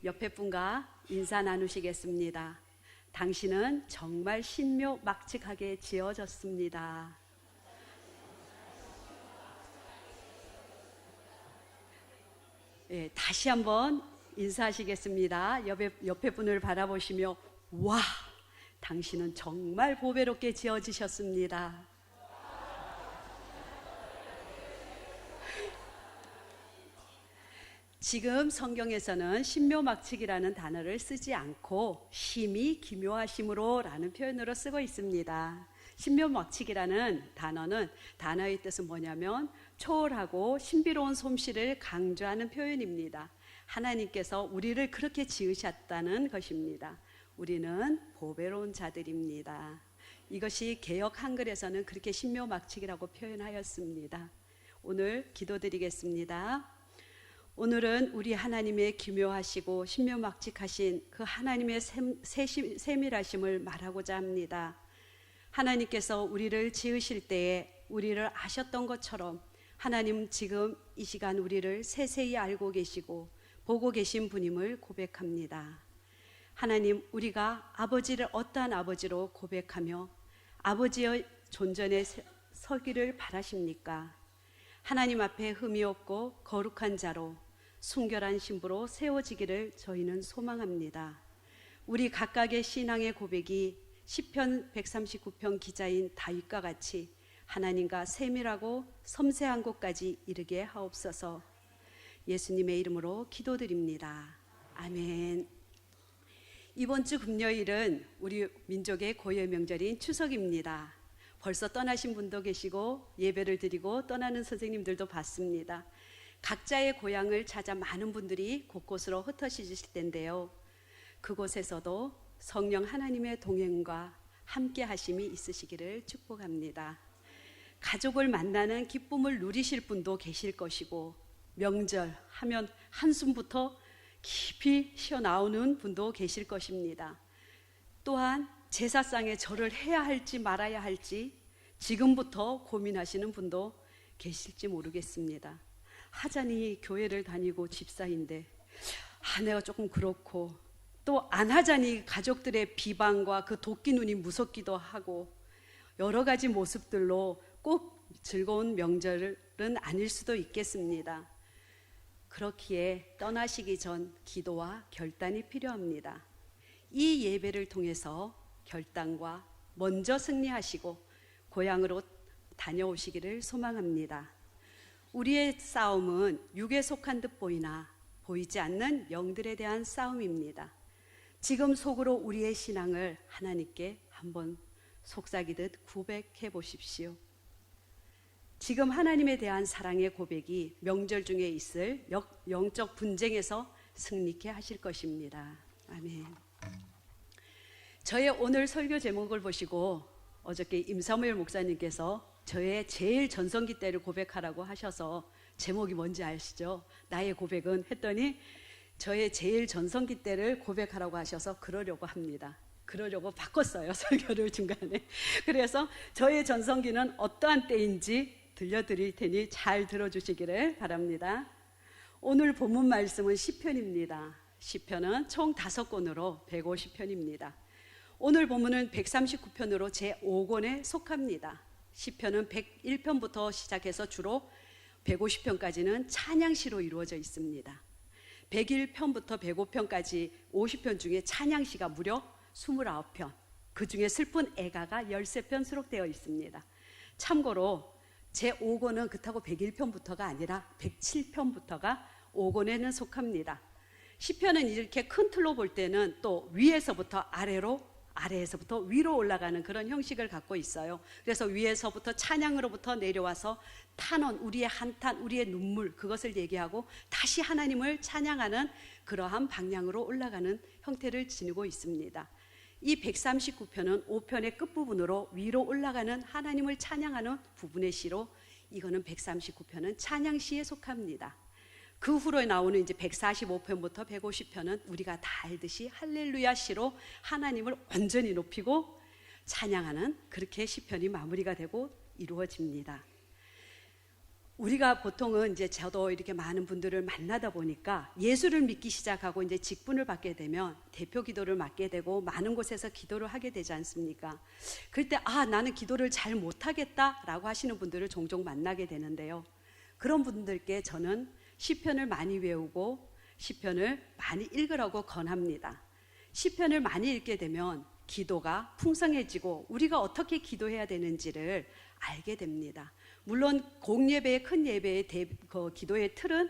옆에 분과 인사 나누시겠습니다. 당신은 정말 신묘막측하게 지어졌습니다. 다시 한번 인사하시겠습니다. 옆에 분을 바라보시며 와, 당신은 정말 보배롭게 지어지셨습니다. 지금 성경에서는 신묘막측이라는 단어를 쓰지 않고 심히 기묘하심으로 라는 표현으로 쓰고 있습니다. 신묘막측이라는 단어의 뜻은 뭐냐면 초월하고 신비로운 솜씨를 강조하는 표현입니다. 하나님께서 우리를 그렇게 지으셨다는 것입니다. 우리는 보배로운 자들입니다. 이것이 개역 한글에서는 그렇게 신묘막측이라고 표현하였습니다. 오늘 기도드리겠습니다. 오늘은 우리 하나님의 기묘하시고 신묘막측하신 그 하나님의 세밀하심을 말하고자 합니다. 하나님께서 우리를 지으실 때에 우리를 아셨던 것처럼 하나님 지금 이 시간 우리를 세세히 알고 계시고 보고 계신 분임을 고백합니다. 하나님, 우리가 아버지를 어떠한 아버지로 고백하며 아버지의 존전에 서기를 바라십니까? 하나님 앞에 흠이 없고 거룩한 자로 순결한 신부로 세워지기를 저희는 소망합니다. 우리 각각의 신앙의 고백이 시편 139편 기자인 다윗과 같이 하나님과 세밀하고 섬세한 곳까지 이르게 하옵소서. 예수님의 이름으로 기도드립니다. 아멘. 이번 주 금요일은 우리 민족의 고유의 명절인 추석입니다. 벌써 떠나신 분도 계시고 예배를 드리고 떠나는 선생님들도 봤습니다. 각자의 고향을 찾아 많은 분들이 곳곳으로 흩어지실 텐데요. 그곳에서도 성령 하나님의 동행과 함께 하심이 있으시기를 축복합니다. 가족을 만나는 기쁨을 누리실 분도 계실 것이고 명절 하면 한숨부터 깊이 쉬어나오는 분도 계실 것입니다. 또한 제사상에 절을 해야 할지 말아야 할지 지금부터 고민하시는 분도 계실지 모르겠습니다. 하자니 교회를 다니고 집사인데 내가 조금 그렇고 또 안 하자니 가족들의 비방과 그 도끼 눈이 무섭기도 하고 여러 가지 모습들로 꼭 즐거운 명절은 아닐 수도 있겠습니다. 그렇기에 떠나시기 전 기도와 결단이 필요합니다. 이 예배를 통해서 결단과 먼저 승리하시고 고향으로 다녀오시기를 소망합니다. 우리의 싸움은 육에 속한 듯 보이나 보이지 않는 영들에 대한 싸움입니다. 지금 속으로 우리의 신앙을 하나님께 한번 속삭이듯 고백해 보십시오. 지금 하나님에 대한 사랑의 고백이 명절 중에 있을 영적 분쟁에서 승리케 하실 것입니다. 아멘. 저의 오늘 설교 제목을 보시고 어저께 임사무엘 목사님께서 저의 제일 전성기 때를 고백하라고 하셔서 제목이 뭔지 아시죠? 나의 고백은 했더니 저의 제일 전성기 때를 고백하라고 하셔서 그러려고 합니다. 그러려고 바꿨어요, 설교를 중간에. 그래서 저의 전성기는 어떠한 때인지 들려드릴 테니 잘 들어주시기를 바랍니다. 오늘 본문 말씀은 시편입니다. 시편은 총 5권으로 150편입니다. 오늘 본문은 139편으로 제5권에 속합니다. 시편은 101편부터 시작해서 주로 150편까지는 찬양시로 이루어져 있습니다. 101편부터 105편까지 50편 중에 찬양시가 무려 29편, 그 중에 슬픈 애가가 13편 수록되어 있습니다. 참고로 제5권은 그렇다고 101편부터가 아니라 107편부터가 5권에는 속합니다. 시편은 이렇게 큰 틀로 볼 때는 또 위에서부터 아래로, 아래에서부터 위로 올라가는 그런 형식을 갖고 있어요. 그래서 위에서부터 찬양으로부터 내려와서 탄원, 우리의 한탄, 우리의 눈물, 그것을 얘기하고 다시 하나님을 찬양하는 그러한 방향으로 올라가는 형태를 지니고 있습니다. 이 139편은 5편의 끝부분으로 위로 올라가는 하나님을 찬양하는 부분의 시로, 이거는 139편은 찬양시에 속합니다. 그 후로 나오는 이제 145편부터 150편은 우리가 다 알듯이 할렐루야 시로 하나님을 완전히 높이고 찬양하는 그렇게 시편이 마무리가 되고 이루어집니다. 우리가 보통은 이제 저도 이렇게 많은 분들을 만나다 보니까 예수를 믿기 시작하고 이제 직분을 받게 되면 대표 기도를 맡게 되고 많은 곳에서 기도를 하게 되지 않습니까? 그럴 때 나는 기도를 잘 못하겠다라고 하시는 분들을 종종 만나게 되는데요. 그런 분들께 저는 시편을 많이 외우고 시편을 많이 읽으라고 권합니다. 시편을 많이 읽게 되면 기도가 풍성해지고 우리가 어떻게 기도해야 되는지를 알게 됩니다. 물론 공예배, 큰 예배의 기도의 틀은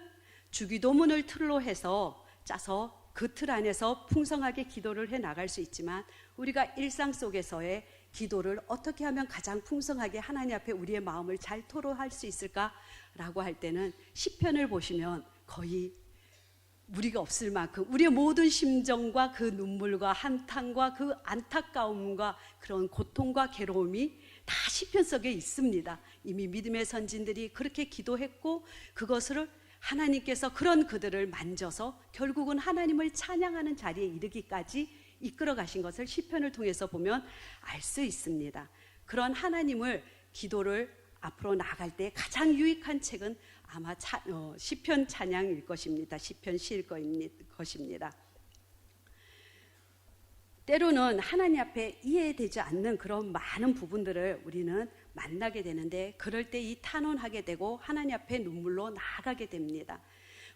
주기도문을 틀로 해서 짜서 그 틀 안에서 풍성하게 기도를 해 나갈 수 있지만 우리가 일상 속에서의 기도를 어떻게 하면 가장 풍성하게 하나님 앞에 우리의 마음을 잘 토로할 수 있을까라고 할 때는 시편을 보시면 거의 무리가 없을 만큼 우리의 모든 심정과 그 눈물과 한탄과 그 안타까움과 그런 고통과 괴로움이 다 시편 속에 있습니다. 이미 믿음의 선진들이 그렇게 기도했고 그것을 하나님께서 그런 그들을 만져서 결국은 하나님을 찬양하는 자리에 이르기까지 이끌어 가신 것을 시편을 통해서 보면 알 수 있습니다. 그런 하나님을 기도를 앞으로 나아갈 때 가장 유익한 책은 아마 시편 찬양일 것입니다. 시편 시일 것입니다. 때로는 하나님 앞에 이해되지 않는 그런 많은 부분들을 우리는 만나게 되는데 그럴 때 이 탄원하게 되고 하나님 앞에 눈물로 나아가게 됩니다.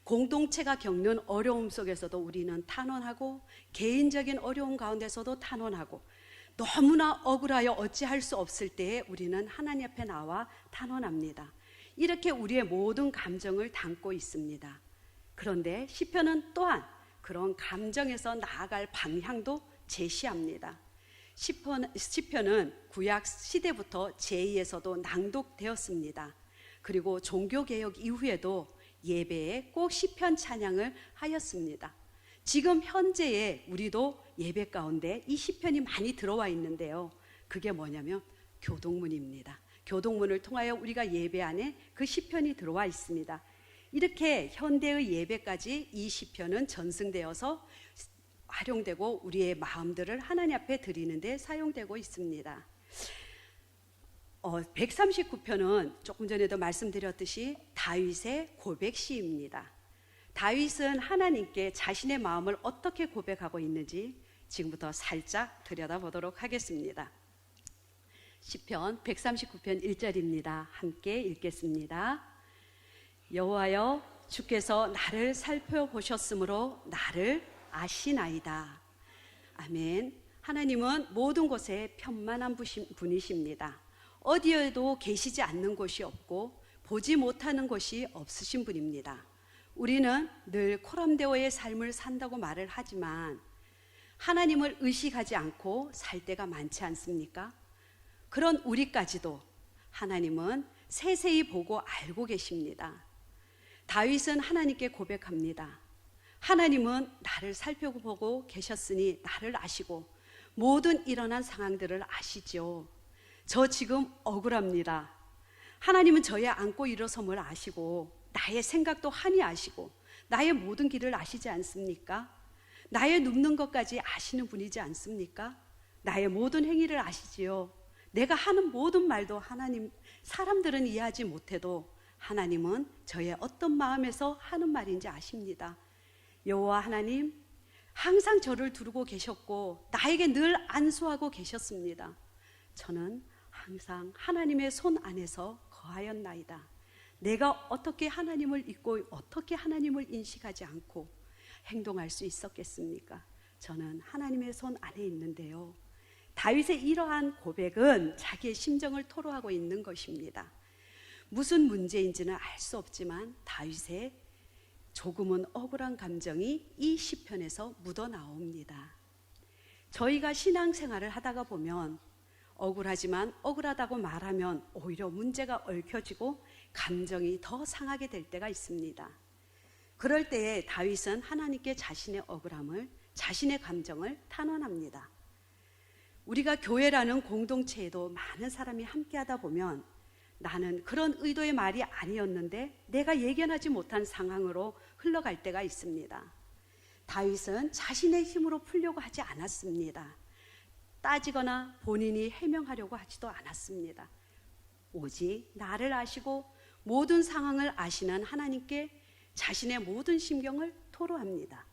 공동체가 겪는 어려움 속에서도 우리는 탄원하고 개인적인 어려움 가운데서도 탄원하고 너무나 억울하여 어찌할 수 없을 때에 우리는 하나님 앞에 나와 탄원합니다. 이렇게 우리의 모든 감정을 담고 있습니다. 그런데 시편은 또한 그런 감정에서 나아갈 방향도 제시합니다. 시편은 구약 시대부터 제2에서도 낭독되었습니다. 그리고 종교개혁 이후에도 예배에 꼭 시편 찬양을 하였습니다. 지금 현재의 우리도 예배 가운데 이 시편이 많이 들어와 있는데요. 그게 뭐냐면 교동문입니다. 교동문을 통하여 우리가 예배 안에 그 시편이 들어와 있습니다. 이렇게 현대의 예배까지 이 시편은 전승되어서 활용되고 우리의 마음들을 하나님 앞에 드리는 데 사용되고 있습니다. 139편은 조금 전에도 말씀드렸듯이 다윗의 고백시입니다. 다윗은 하나님께 자신의 마음을 어떻게 고백하고 있는지 지금부터 살짝 들여다보도록 하겠습니다. 시편 139편 1절입니다. 함께 읽겠습니다. 여호와여, 주께서 나를 살펴보셨으므로 나를 아시나이다. 아멘. 하나님은 모든 곳에 편만한 분이십니다. 어디에도 계시지 않는 곳이 없고 보지 못하는 곳이 없으신 분입니다. 우리는 늘 코람데오의 삶을 산다고 말을 하지만 하나님을 의식하지 않고 살 때가 많지 않습니까? 그런 우리까지도 하나님은 세세히 보고 알고 계십니다. 다윗은 하나님께 고백합니다. 하나님은 나를 살펴보고 계셨으니 나를 아시고 모든 일어난 상황들을 아시죠. 저 지금 억울합니다. 하나님은 저의 안고 일어섬을 아시고 나의 생각도 환히 아시고 나의 모든 길을 아시지 않습니까? 나의 눕는 것까지 아시는 분이지 않습니까? 나의 모든 행위를 아시지요. 내가 하는 모든 말도 하나님, 사람들은 이해하지 못해도 하나님은 저의 어떤 마음에서 하는 말인지 아십니다. 여호와 하나님, 항상 저를 두르고 계셨고 나에게 늘 안수하고 계셨습니다. 저는 항상 하나님의 손 안에서 거하였나이다. 내가 어떻게 하나님을 잊고 어떻게 하나님을 인식하지 않고 행동할 수 있었겠습니까? 저는 하나님의 손 안에 있는데요. 다윗의 이러한 고백은 자기의 심정을 토로하고 있는 것입니다. 무슨 문제인지는 알 수 없지만 다윗의 조금은 억울한 감정이 이 시편에서 묻어나옵니다. 저희가 신앙생활을 하다가 보면 억울하지만 억울하다고 말하면 오히려 문제가 얽혀지고 감정이 더 상하게 될 때가 있습니다. 그럴 때에 다윗은 하나님께 자신의 억울함을, 자신의 감정을 탄원합니다. 우리가 교회라는 공동체에도 많은 사람이 함께하다 보면 나는 그런 의도의 말이 아니었는데 내가 예견하지 못한 상황으로 흘러갈 때가 있습니다. 다윗은 자신의 힘으로 풀려고 하지 않았습니다. 따지거나 본인이 해명하려고 하지도 않았습니다. 오직 나를 아시고 모든 상황을 아시는 하나님께 자신의 모든 심경을 토로합니다.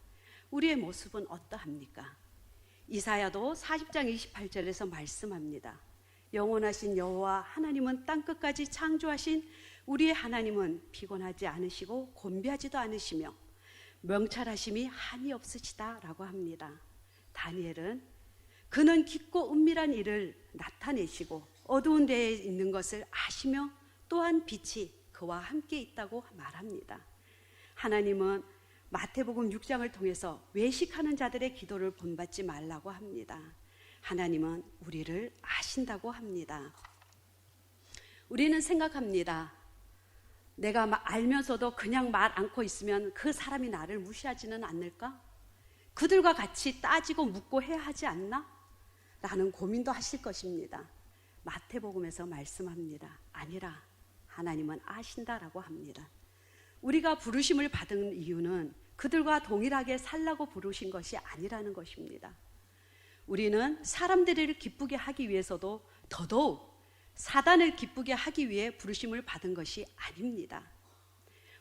우리의 모습은 어떠합니까? 이사야도 40장 28절에서 말씀합니다. 영원하신 여호와 하나님은 땅끝까지 창조하신 우리의 하나님은 피곤하지 않으시고 곤비하지도 않으시며 명철하심이 한이 없으시다 라고 합니다. 다니엘은 그는 깊고 은밀한 일을 나타내시고 어두운 데에 있는 것을 아시며 또한 빛이 그와 함께 있다고 말합니다. 하나님은 마태복음 6장을 통해서 외식하는 자들의 기도를 본받지 말라고 합니다. 하나님은 우리를 아신다고 합니다. 우리는 생각합니다. 내가 알면서도 그냥 말 않고 있으면 그 사람이 나를 무시하지는 않을까? 그들과 같이 따지고 묻고 해야 하지 않나? 라는 고민도 하실 것입니다. 마태복음에서 말씀합니다. 아니라 하나님은 아신다라고 합니다. 우리가 부르심을 받은 이유는 그들과 동일하게 살라고 부르신 것이 아니라는 것입니다. 우리는 사람들을 기쁘게 하기 위해서도 더더욱 사단을 기쁘게 하기 위해 부르심을 받은 것이 아닙니다.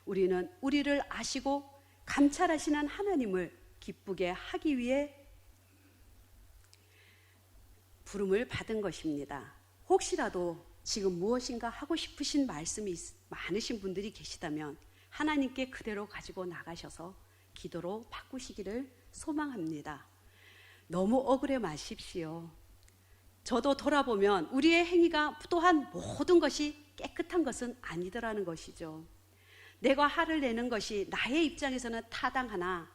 우리는 우리를 아시고 감찰하시는 하나님을 기쁘게 하기 위해 부름을 받은 것입니다. 혹시라도 지금 무엇인가 하고 싶으신 말씀이 많으신 분들이 계시다면 하나님께 그대로 가지고 나가셔서 기도로 바꾸시기를 소망합니다. 너무 억울해 마십시오. 저도 돌아보면 우리의 행위가 또한 모든 것이 깨끗한 것은 아니더라는 것이죠. 내가 화를 내는 것이 나의 입장에서는 타당하나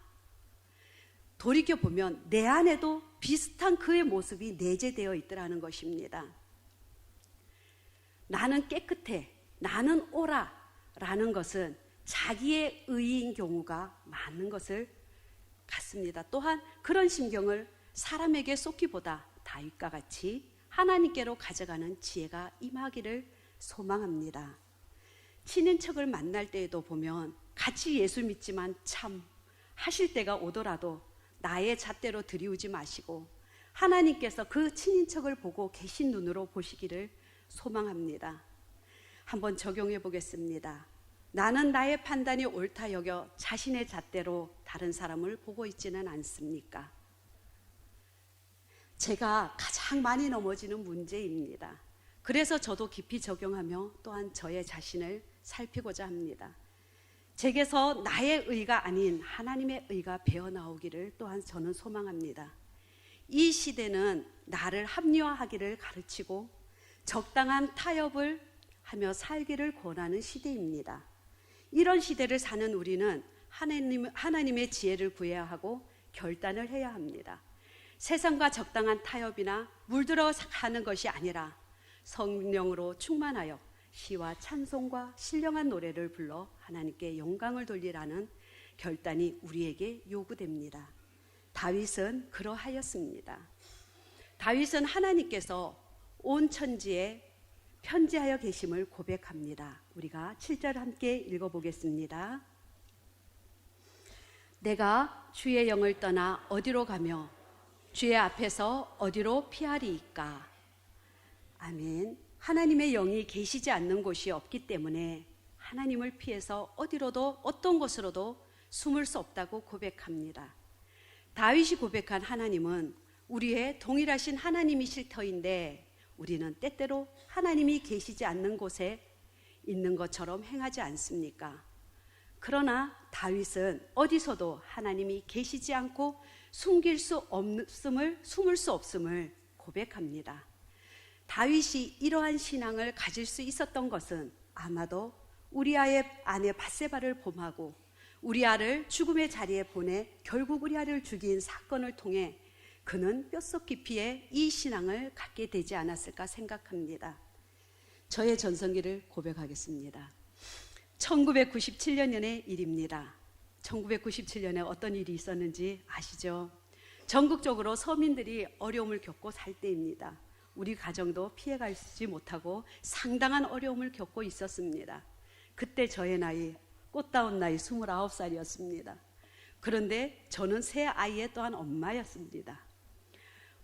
돌이켜보면 내 안에도 비슷한 그의 모습이 내재되어 있더라는 것입니다. 나는 깨끗해, 나는 옳아 라는 것은 자기의 의인 경우가 많은 것을 같습니다. 또한 그런 심경을 사람에게 쏟기보다 다윗과 같이 하나님께로 가져가는 지혜가 임하기를 소망합니다. 친인척을 만날 때에도 보면 같이 예수 믿지만 참 하실 때가 오더라도 나의 잣대로 들이우지 마시고 하나님께서 그 친인척을 보고 계신 눈으로 보시기를 소망합니다. 한번 적용해 보겠습니다. 나는 나의 판단이 옳다 여겨 자신의 잣대로 다른 사람을 보고 있지는 않습니까? 제가 가장 많이 넘어지는 문제입니다. 그래서 저도 깊이 적용하며 또한 저의 자신을 살피고자 합니다. 제게서 나의 의가 아닌 하나님의 의가 배어나오기를 또한 저는 소망합니다. 이 시대는 나를 합리화하기를 가르치고 적당한 타협을 하며 살기를 권하는 시대입니다. 이런 시대를 사는 우리는 하나님의 지혜를 구해야 하고 결단을 해야 합니다. 세상과 적당한 타협이나 물들어 가는 것이 아니라 성령으로 충만하여 시와 찬송과 신령한 노래를 불러 하나님께 영광을 돌리라는 결단이 우리에게 요구됩니다. 다윗은 그러하였습니다. 다윗은 하나님께서 온 천지에 편지하여 계심을 고백합니다. 우리가 7절 함께 읽어보겠습니다. 내가 주의 영을 떠나 어디로 가며 주의 앞에서 어디로 피하리이까? 아멘. 하나님의 영이 계시지 않는 곳이 없기 때문에 하나님을 피해서 어디로도 어떤 곳으로도 숨을 수 없다고 고백합니다. 다윗이 고백한 하나님은 우리의 동일하신 하나님이실 터인데 우리는 때때로 하나님이 계시지 않는 곳에 있는 것처럼 행하지 않습니까? 그러나 다윗은 어디서도 하나님이 계시지 않고 숨을 수 없음을 고백합니다. 다윗이 이러한 신앙을 가질 수 있었던 것은 아마도 우리아의 아내 밧세바를 범하고 우리아를 죽음의 자리에 보내 결국 우리아를 죽인 사건을 통해 그는 뼛속 깊이에 이 신앙을 갖게 되지 않았을까 생각합니다. 저의 전성기를 고백하겠습니다. 1997년의 일입니다. 1997년에 어떤 일이 있었는지 아시죠? 전국적으로 서민들이 어려움을 겪고 살 때입니다. 우리 가정도 피해가지 못하고 상당한 어려움을 겪고 있었습니다. 그때 저의 나이, 꽃다운 나이 29살이었습니다. 그런데 저는 새 아이의 또한 엄마였습니다.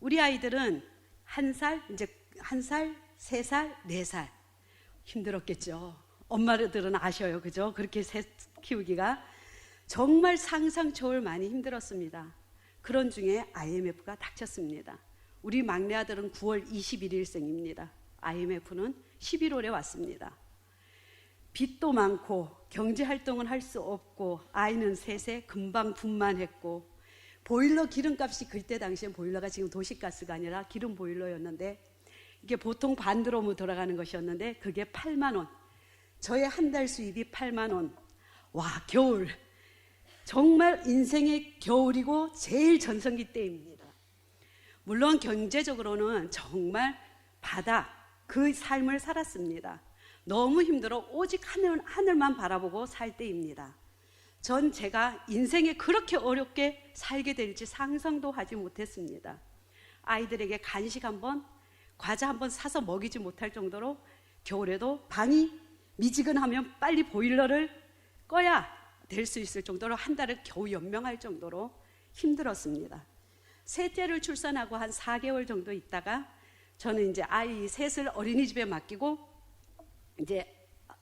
우리 아이들은 1살, 3살, 4살 힘들었겠죠. 엄마들은 아셔요. 그죠? 그렇게 새 키우기가 정말 상상 초월 많이 힘들었습니다. 그런 중에 IMF가 닥쳤습니다. 우리 막내 아들은 9월 21일생입니다. IMF는 11월에 왔습니다. 빚도 많고 경제활동은 할 수 없고 아이는 셋에 금방 분만했고 보일러 기름값이 그때 당시엔 보일러가 지금 도시가스가 아니라 기름 보일러였는데 이게 보통 반드럼으로 돌아가는 것이었는데 그게 8만 원. 저의 한 달 수입이 8만 원. 와, 겨울. 정말 인생의 겨울이고 제일 전성기 때입니다. 물론 경제적으로는 정말 바다 그 삶을 살았습니다. 너무 힘들어 오직 하늘만 바라보고 살 때입니다. 전 제가 인생에 그렇게 어렵게 살게 될지 상상도 하지 못했습니다. 아이들에게 간식 한번, 과자 한번 사서 먹이지 못할 정도로 겨울에도 방이 미지근하면 빨리 보일러를 꺼야 될 수 있을 정도로 한 달을 겨우 연명할 정도로 힘들었습니다. 셋째를 출산하고 한 4개월 정도 있다가 저는 이제 아이 셋을 어린이집에 맡기고 이제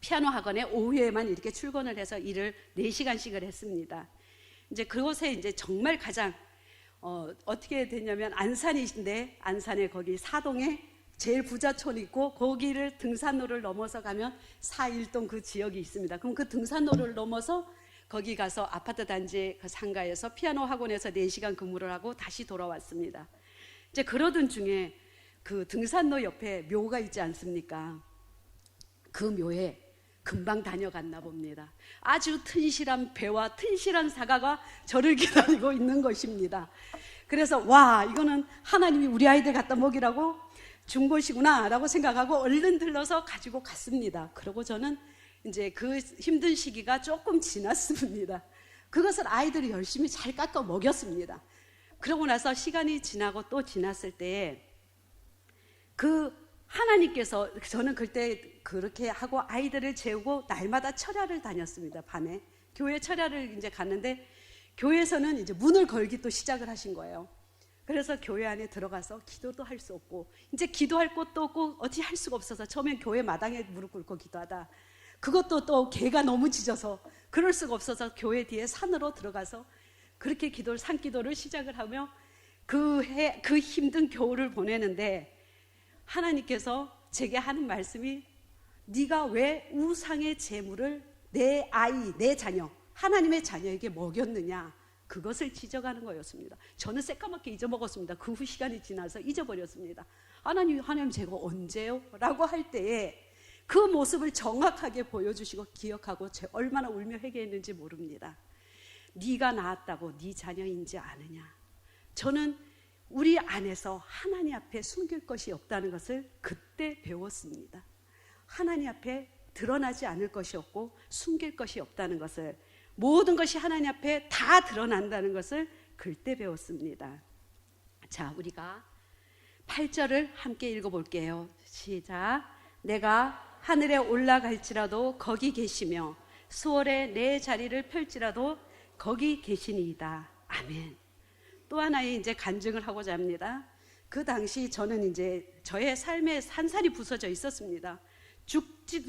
피아노 학원에 오후에만 이렇게 출근을 해서 일을 4시간씩을 했습니다. 이제 그곳에 이제 정말 가장 어떻게 됐냐면 안산이신데 안산에 거기 사동에 제일 부자촌이 있고 거기를 등산로를 넘어서 가면 4.1동 그 지역이 있습니다. 그럼 그 등산로를 넘어서 거기 가서 아파트 단지 그 상가에서 피아노 학원에서 4시간 근무를 하고 다시 돌아왔습니다. 이제 그러던 중에 그 등산로 옆에 묘가 있지 않습니까? 그 묘에 금방 다녀갔나 봅니다. 아주 튼실한 배와 튼실한 사과가 저를 기다리고 있는 것입니다. 그래서 와, 이거는 하나님이 우리 아이들 갖다 먹이라고 준 것이구나 라고 생각하고 얼른 들러서 가지고 갔습니다. 그리고 저는 이제 그 힘든 시기가 조금 지났습니다. 그것을 아이들이 열심히 잘 깎아 먹였습니다. 그러고 나서 시간이 지나고 또 지났을 때 그 하나님께서 저는 그때 그렇게 하고 아이들을 재우고 날마다 철야를 다녔습니다. 밤에 교회 철야를 이제 갔는데 교회에서는 이제 문을 걸기 또 시작을 하신 거예요. 그래서 교회 안에 들어가서 기도도 할 수 없고 이제 기도할 곳도 없고 어찌 할 수가 없어서 처음엔 교회 마당에 무릎 꿇고 기도하다 그것도 또 개가 너무 짖어서 그럴 수가 없어서 교회 뒤에 산으로 들어가서 그렇게 기도를 산기도를 시작을 하며 그 힘든 겨울을 보내는데 하나님께서 제게 하는 말씀이 네가 왜 우상의 재물을 내 아이, 내 자녀, 하나님의 자녀에게 먹였느냐 그것을 지적하는 거였습니다. 저는 새까맣게 잊어먹었습니다. 그 후 시간이 지나서 잊어버렸습니다. 하나님 제가 언제요? 라고 할 때에 그 모습을 정확하게 보여주시고 기억하고 얼마나 울며 회개했는지 모릅니다. 네가 낳았다고 네 자녀인지 아느냐. 저는 우리 안에서 하나님 앞에 숨길 것이 없다는 것을 그때 배웠습니다. 하나님 앞에 드러나지 않을 것이 없고 숨길 것이 없다는 것을 모든 것이 하나님 앞에 다 드러난다는 것을 그때 배웠습니다. 자, 우리가 8절을 함께 읽어볼게요. 시작. 내가 하늘에 올라갈지라도 거기 계시며 수월에 내 자리를 펼지라도 거기 계시니이다. 아멘. 또 하나의 이제 간증을 하고자 합니다. 그 당시 저는 이제 저의 삶에 한 살이 부서져 있었습니다.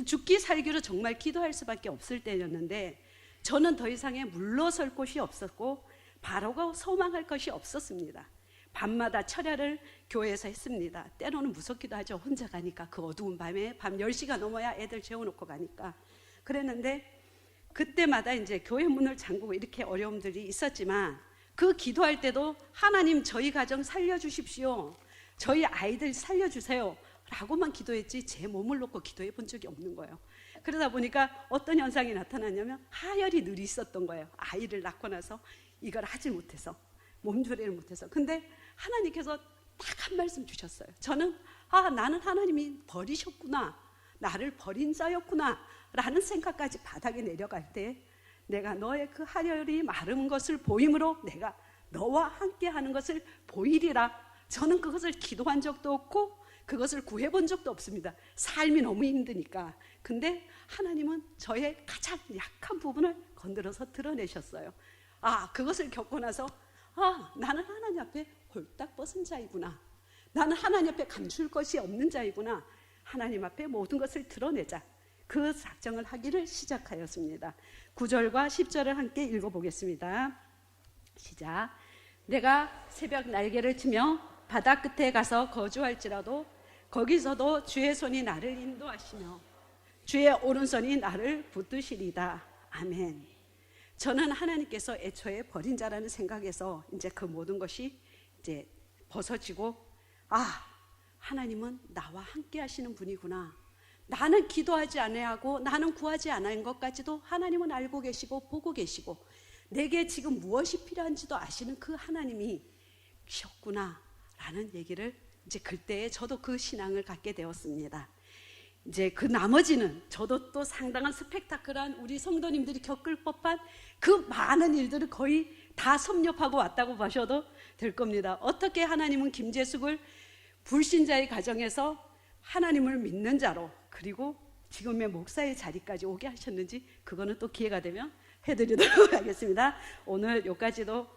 죽기 살기로 정말 기도할 수밖에 없을 때였는데 저는 더 이상의 물러설 곳이 없었고 바라고 소망할 것이 없었습니다. 밤마다 철야를 교회에서 했습니다. 때로는 무섭기도 하죠. 혼자 가니까 그 어두운 밤에 밤 10시가 넘어야 애들 재워놓고 가니까 그랬는데 그때마다 이제 교회 문을 잠그고 이렇게 어려움들이 있었지만 그 기도할 때도 하나님 저희 가정 살려주십시오. 저희 아이들 살려주세요. 라고만 기도했지 제 몸을 놓고 기도해 본 적이 없는 거예요. 그러다 보니까 어떤 현상이 나타났냐면 하혈이 늘 있었던 거예요. 아이를 낳고 나서 이걸 하지 못해서 몸조리를 못해서. 근데 하나님께서 딱 한 말씀 주셨어요. 저는 나는 하나님이 버리셨구나. 나를 버린 자였구나 라는 생각까지 바닥에 내려갈 때 내가 너의 그 하혈이 마른 것을 보임으로 내가 너와 함께 하는 것을 보이리라. 저는 그것을 기도한 적도 없고 그것을 구해본 적도 없습니다. 삶이 너무 힘드니까. 근데 하나님은 저의 가장 약한 부분을 건드려서 드러내셨어요. 그것을 겪고 나서 나는 하나님 앞에 홀딱 벗은 자이구나. 나는 하나님 앞에 감출 것이 없는 자이구나. 하나님 앞에 모든 것을 드러내자. 그 작정을 하기를 시작하였습니다. 9절과 10절을 함께 읽어보겠습니다. 시작. 내가 새벽 날개를 치며 바다 끝에 가서 거주할지라도 거기서도 주의 손이 나를 인도하시며 주의 오른손이 나를 붙드시리다. 아멘. 저는 하나님께서 애초에 버린 자라는 생각에서 이제 그 모든 것이 이제 벗어지고, 하나님은 나와 함께 하시는 분이구나. 나는 기도하지 아니하고 나는 구하지 않은 것까지도 하나님은 알고 계시고 보고 계시고 내게 지금 무엇이 필요한지도 아시는 그 하나님이셨구나 라는 얘기를 이제 그때에 저도 그 신앙을 갖게 되었습니다. 이제 그 나머지는 저도 또 상당한 스펙타클한 우리 성도님들이 겪을 법한 그 많은 일들을 거의 다 섭렵하고 왔다고 보셔도 될 겁니다. 어떻게 하나님은 김재숙을 불신자의 가정에서 하나님을 믿는 자로, 그리고 지금의 목사의 자리까지 오게 하셨는지 그거는 또 기회가 되면 해드리도록 하겠습니다. 오늘 여기까지도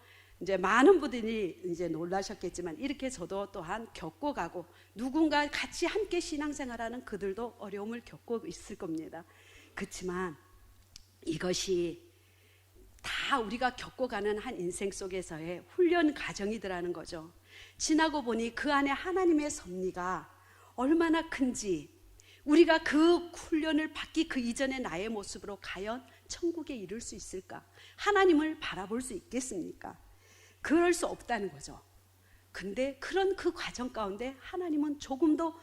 이제 많은 분들이 이제 놀라셨겠지만 이렇게 저도 또한 겪고 가고 누군가 같이 함께 신앙생활하는 그들도 어려움을 겪고 있을 겁니다. 그렇지만 이것이 다 우리가 겪어가는 한 인생 속에서의 훈련 과정이더라는 거죠. 지나고 보니 그 안에 하나님의 섭리가 얼마나 큰지, 우리가 그 훈련을 받기 그 이전의 나의 모습으로 과연 천국에 이룰 수 있을까? 하나님을 바라볼 수 있겠습니까? 그럴 수 없다는 거죠. 근데 그런 그 과정 가운데 하나님은 조금 더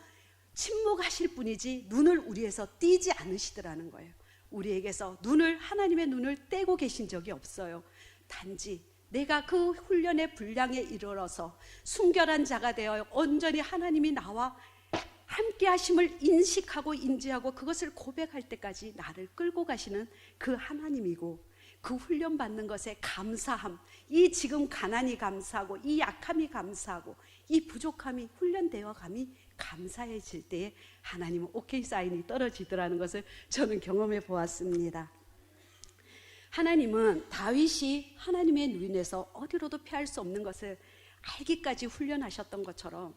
침묵하실 뿐이지 눈을 우리에서 띄지 않으시더라는 거예요. 우리에게서 하나님의 눈을 떼고 계신 적이 없어요. 단지 내가 그 훈련의 분량에 이르러서 순결한 자가 되어 온전히 하나님이 나와 함께 하심을 인식하고 인지하고 그것을 고백할 때까지 나를 끌고 가시는 그 하나님이고, 그 훈련 받는 것에 감사함, 이 지금 가난이 감사하고 이 약함이 감사하고 이 부족함이 훈련되어 감이 감사해질 때에 하나님은 오케이 사인이 떨어지더라는 것을 저는 경험해 보았습니다. 하나님은 다윗이 하나님의 눈에서 어디로도 피할 수 없는 것을 알기까지 훈련하셨던 것처럼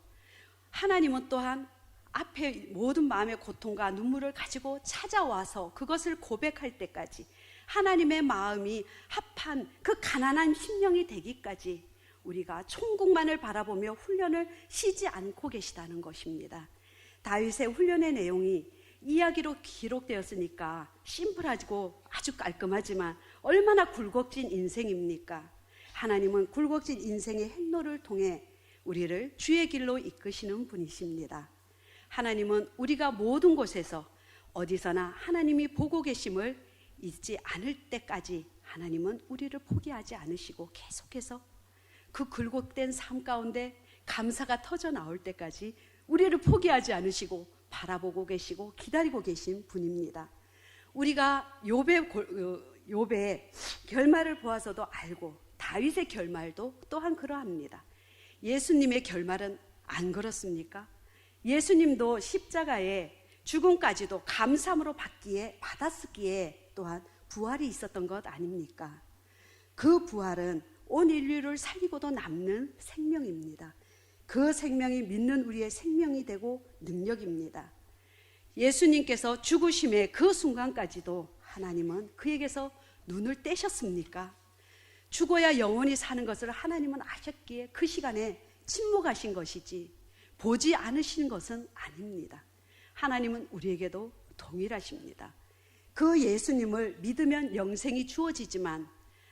하나님은 또한 앞에 모든 마음의 고통과 눈물을 가지고 찾아와서 그것을 고백할 때까지 하나님의 마음이 합한 그 가난한 심령이 되기까지 우리가 천국만을 바라보며 훈련을 쉬지 않고 계시다는 것입니다. 다윗의 훈련의 내용이 이야기로 기록되었으니까 심플하고 아주 깔끔하지만 얼마나 굴곡진 인생입니까? 하나님은 굴곡진 인생의 행로를 통해 우리를 주의 길로 이끄시는 분이십니다. 하나님은 우리가 모든 곳에서 어디서나 하나님이 보고 계심을 잊지 않을 때까지 하나님은 우리를 포기하지 않으시고 계속해서 그 굴곡된 삶 가운데 감사가 터져 나올 때까지 우리를 포기하지 않으시고 바라보고 계시고 기다리고 계신 분입니다. 우리가 욥의 결말을 보아서도 알고 다윗의 결말도 또한 그러합니다. 예수님의 결말은 안 그렇습니까? 예수님도 십자가에 죽음까지도 감사함으로 받았었기에 또한 부활이 있었던 것 아닙니까? 그 부활은 온 인류를 살리고도 남는 생명입니다. 그 생명이 믿는 우리의 생명이 되고 능력입니다. 예수님께서 죽으심의 그 순간까지도 하나님은 그에게서 눈을 떼셨습니까? 죽어야 영원히 사는 것을 하나님은 아셨기에 그 시간에 침묵하신 것이지 보지 않으신 것은 아닙니다. 하나님은 우리에게도 동일하십니다. 그 예수님을 믿으면 영생이 주어지지만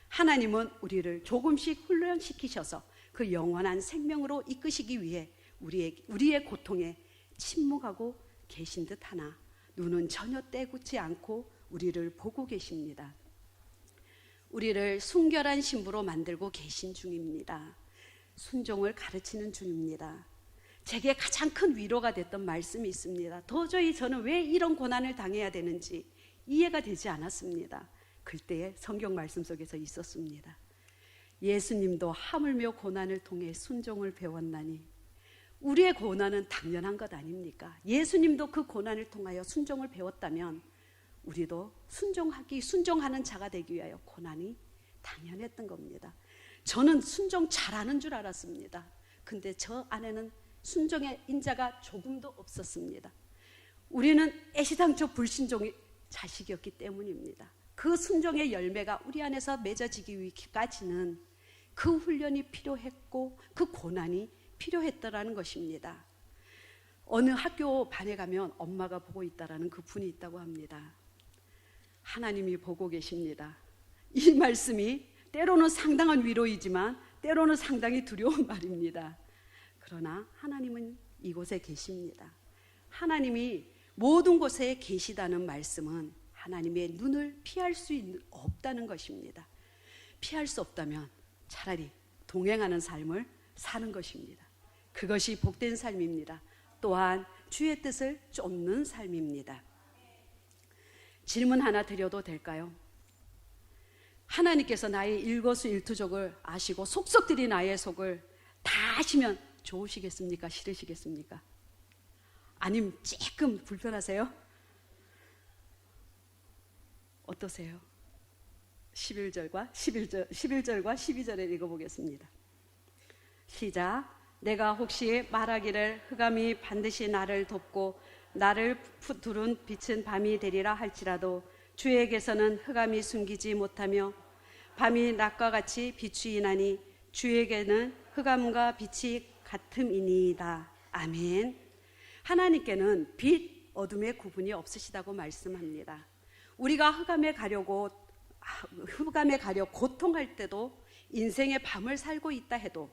하나님은 우리를 조금씩 훈련시키셔서 그 영원한 생명으로 이끄시기 위해 우리의 고통에 침묵하고 계신 듯 하나 눈은 전혀 떼구지 않고 우리를 보고 계십니다. 우리를 순결한 신부로 만들고 계신 중입니다. 순종을 가르치는 중입니다. 제게 가장 큰 위로가 됐던 말씀이 있습니다. 도저히 저는 왜 이런 고난을 당해야 되는지 이해가 되지 않았습니다. 그때의 성경 말씀 속에서 있었습니다. 예수님도 하물며 고난을 통해 순종을 배웠나니 우리의 고난은 당연한 것 아닙니까? 예수님도 그 고난을 통하여 순종을 배웠다면 우리도 순종하는 자가 되기 위하여 고난이 당연했던 겁니다. 저는 순종 잘하는 줄 알았습니다. 근데 저 안에는 순종의 인자가 조금도 없었습니다. 우리는 애시당초 자식이었기 때문입니다. 그 순종의 열매가 우리 안에서 맺어지기 위해까지는 그 훈련이 필요했고 그 고난이 필요했더라는 것입니다. 어느 학교 반에 가면 엄마가 보고 있다라는 그 분이 있다고 합니다. 하나님이 보고 계십니다. 이 말씀이 때로는 상당한 위로이지만 때로는 상당히 두려운 말입니다. 그러나 하나님은 이곳에 계십니다. 하나님이 모든 곳에 계시다는 말씀은 하나님의 눈을 피할 수 없다는 것입니다. 피할 수 없다면 차라리 동행하는 삶을 사는 것입니다. 그것이 복된 삶입니다. 또한 주의 뜻을 쫓는 삶입니다. 질문 하나 드려도 될까요? 하나님께서 나의 일거수일투족을 아시고 속속들이 나의 속을 다 아시면 좋으시겠습니까? 싫으시겠습니까? 아니면 조금 불편하세요? 어떠세요? 11절과 12절을 읽어보겠습니다. 시작. 내가 혹시 말하기를 흑암이 반드시 나를 덮고 나를 두른 빛은 밤이 되리라 할지라도 주에게서는 흑암이 숨기지 못하며 밤이 낮과 같이 비추이나니 주에게는 흑암과 빛이 같음이니이다. 아멘. 하나님께는 빛, 어둠의 구분이 없으시다고 말씀합니다. 우리가 흑암에 가려 고통할 때도 인생의 밤을 살고 있다 해도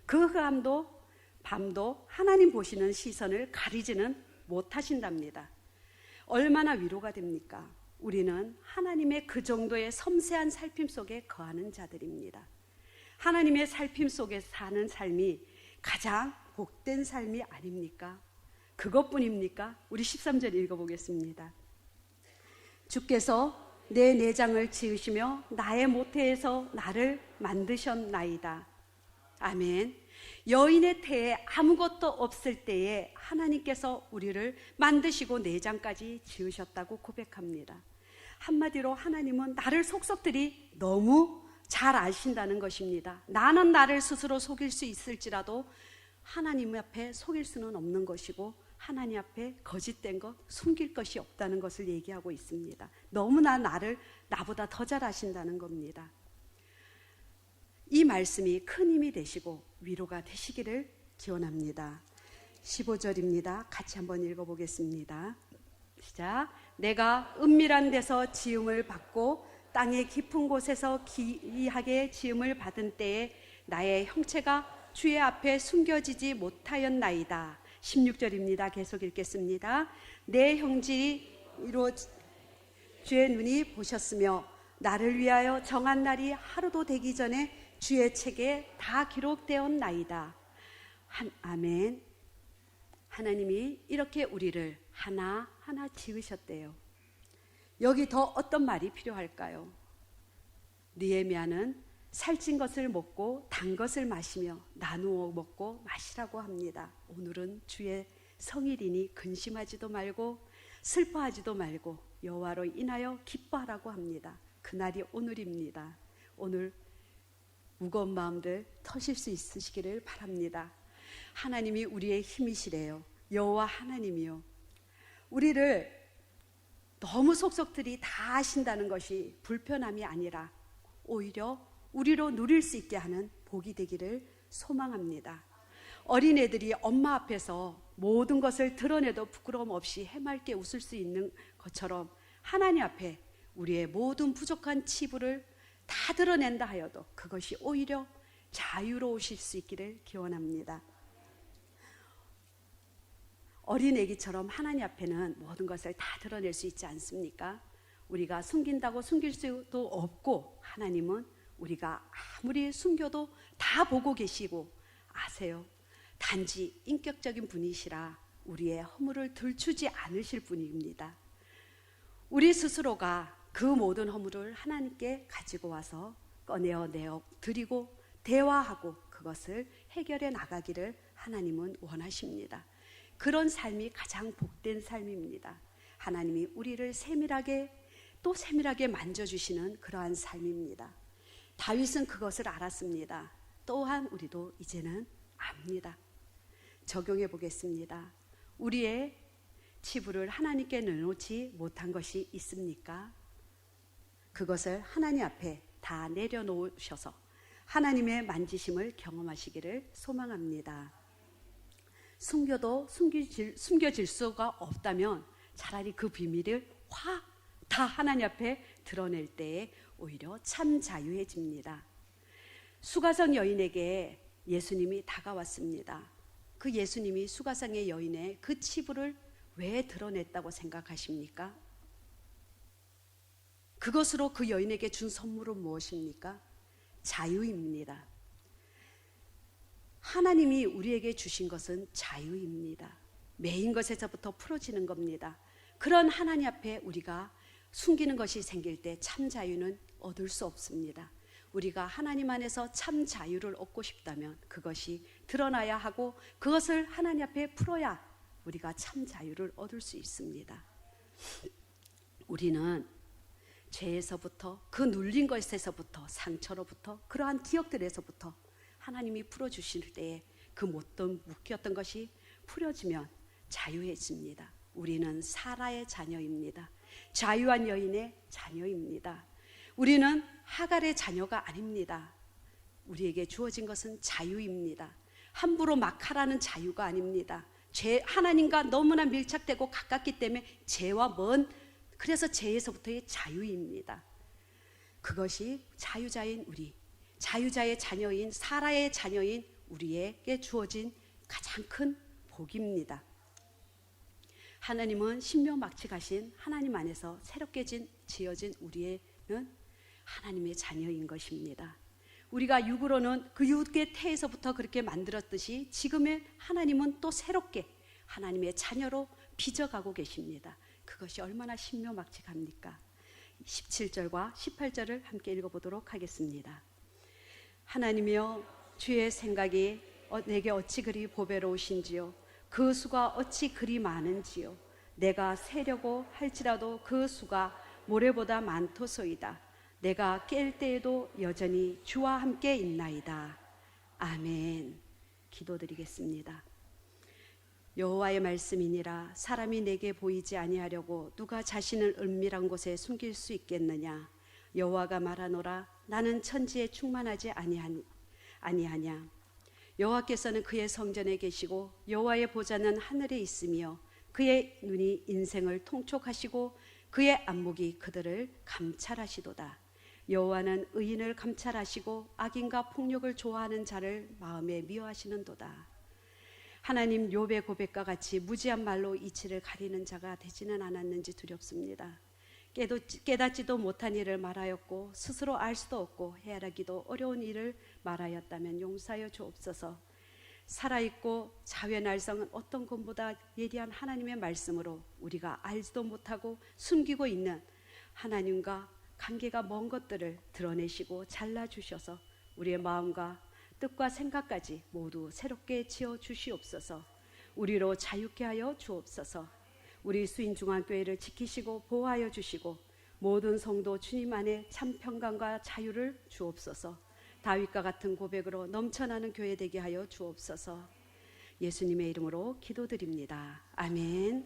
그 흑암도 밤도 하나님 보시는 시선을 가리지는 못하신답니다. 얼마나 위로가 됩니까? 우리는 하나님의 그 정도의 섬세한 살핌 속에 거하는 자들입니다. 하나님의 살핌 속에 사는 삶이 가장 복된 삶이 아닙니까? 그것뿐입니까? 우리 13절 읽어보겠습니다. 주께서 내 내장을 지으시며 나의 모태에서 나를 만드셨나이다. 아멘. 여인의 태에 아무것도 없을 때에 하나님께서 우리를 만드시고 내장까지 지으셨다고 고백합니다. 한마디로 하나님은 나를 속속들이 너무 잘 아신다는 것입니다. 나는 나를 스스로 속일 수 있을지라도 하나님 앞에 속일 수는 없는 것이고 하나님 앞에 거짓된 것, 숨길 것이 없다는 것을 얘기하고 있습니다. 너무나 나보다 더 잘 아신다는 겁니다. 이 말씀이 큰 힘이 되시고 위로가 되시기를 기원합니다. 15절입니다. 같이 한번 읽어보겠습니다. 시작. 내가 은밀한 데서 지음을 받고 땅의 깊은 곳에서 기이하게 지음을 받은 때에 나의 형체가 주의 앞에 숨겨지지 못하였나이다. 16절입니다. 계속 읽겠습니다. 내 형질이로 주의 눈이 보셨으며 나를 위하여 정한 날이 하루도 되기 전에 주의 책에 다 기록되었나이다. 아멘. 하나님이 이렇게 우리를 하나하나 지으셨대요. 여기 더 어떤 말이 필요할까요? 느헤미야는 살찐 것을 먹고 단 것을 마시며 나누어 먹고 마시라고 합니다. 오늘은 주의 성일이니 근심하지도 말고 슬퍼하지도 말고 여호와로 인하여 기뻐하라고 합니다. 그날이 오늘입니다. 오늘 무거운 마음들 터실 수 있으시기를 바랍니다. 하나님이 우리의 힘이시래요. 여호와 하나님이요. 우리를 너무 속속들이 다 아신다는 것이 불편함이 아니라 오히려 우리로 누릴 수 있게 하는 복이 되기를 소망합니다. 어린애들이 엄마 앞에서 모든 것을 드러내도 부끄러움 없이 해맑게 웃을 수 있는 것처럼 하나님 앞에 우리의 모든 부족한 치부를 다 드러낸다 하여도 그것이 오히려 자유로우실 수 있기를 기원합니다. 어린애기처럼 하나님 앞에는 모든 것을 다 드러낼 수 있지 않습니까? 우리가 숨긴다고 숨길 수도 없고 하나님은 우리가 아무리 숨겨도 다 보고 계시고 아세요. 단지 인격적인 분이시라 우리의 허물을 들추지 않으실 분입니다. 우리 스스로가 그 모든 허물을 하나님께 가지고 와서 꺼내어 내어 드리고 대화하고 그것을 해결해 나가기를 하나님은 원하십니다. 그런 삶이 가장 복된 삶입니다. 하나님이 우리를 세밀하게 또 세밀하게 만져주시는 그러한 삶입니다. 다윗은 그것을 알았습니다. 또한 우리도 이제는 압니다. 적용해 보겠습니다. 우리의 치부를 하나님께 내놓지 못한 것이 있습니까? 그것을 하나님 앞에 다 내려놓으셔서 하나님의 만지심을 경험하시기를 소망합니다. 숨겨도 숨겨질 수가 없다면 차라리 그 비밀을 확 다 하나님 앞에 드러낼 때에 오히려 참 자유해집니다. 수가성 여인에게 예수님이 다가왔습니다. 그 예수님이 수가성의 여인의 그 치부를 왜 드러냈다고 생각하십니까? 그것으로 그 여인에게 준 선물은 무엇입니까? 자유입니다. 하나님이 우리에게 주신 것은 자유입니다. 매인 것에서부터 풀어지는 겁니다. 그런 하나님 앞에 우리가 숨기는 것이 생길 때 참 자유는 얻을 수 없습니다. 우리가 하나님 안에서 참 자유를 얻고 싶다면 그것이 드러나야 하고 그것을 하나님 앞에 풀어야 우리가 참 자유를 얻을 수 있습니다. 우리는 죄에서부터 그 눌린 것에서부터 상처로부터 그러한 기억들에서부터 하나님이 풀어주실 때에 그 묶였던 것이 풀어지면 자유해집니다. 우리는 사라의 자녀입니다. 자유한 여인의 자녀입니다. 우리는 하갈의 자녀가 아닙니다. 우리에게 주어진 것은 자유입니다. 함부로 막 하라는 자유가 아닙니다. 하나님과 너무나 밀착되고 가깝기 때문에 죄와 그래서 죄에서부터의 자유입니다. 그것이 자유자인 우리, 자유자의 자녀인 사라의 자녀인 우리에게 주어진 가장 큰 복입니다. 하나님은 신묘막측하신 하나님 안에서 새롭게 지어진 우리는 하나님의 자녀인 것입니다. 우리가 육으로는 그 육의 태에서부터 그렇게 만들었듯이 지금의 하나님은 또 새롭게 하나님의 자녀로 빚어가고 계십니다. 그것이 얼마나 신묘막측합니까? 17절과 18절을 함께 읽어보도록 하겠습니다. 하나님이여 주의 생각이 내게 어찌 그리 보배로우신지요 그 수가 어찌 그리 많은지요 내가 세려고 할지라도 그 수가 모래보다 많도소이다. 내가 깰 때에도 여전히 주와 함께 있나이다. 아멘. 기도드리겠습니다. 여호와의 말씀이니라. 사람이 내게 보이지 아니하려고 누가 자신을 은밀한 곳에 숨길 수 있겠느냐. 여호와가 말하노라. 나는 천지에 충만하지 아니하냐. 여호와께서는 그의 성전에 계시고 여호와의 보좌는 하늘에 있으며 그의 눈이 인생을 통촉하시고 그의 안목이 그들을 감찰하시도다. 여호와는 의인을 감찰하시고 악인과 폭력을 좋아하는 자를 마음에 미워하시는도다. 하나님 욥의 고백과 같이 무지한 말로 이치를 가리는 자가 되지는 않았는지 두렵습니다. 깨닫지도 못한 일을 말하였고 스스로 알 수도 없고 헤아리기도 어려운 일을 말하였다면 용서하여 주옵소서. 살아있고 자회날성은 어떤 것보다 예리한 하나님의 말씀으로 우리가 알지도 못하고 숨기고 있는 하나님과 관계가 먼 것들을 드러내시고 잘라주셔서 우리의 마음과 뜻과 생각까지 모두 새롭게 지어 주시옵소서. 우리로 자유케 하여 주옵소서. 우리 수인중앙교회를 지키시고 보호하여 주시고 모든 성도 주님 안에 참 평강과 자유를 주옵소서. 다윗과 같은 고백으로 넘쳐나는 교회 되게 하여 주옵소서. 예수님의 이름으로 기도드립니다. 아멘.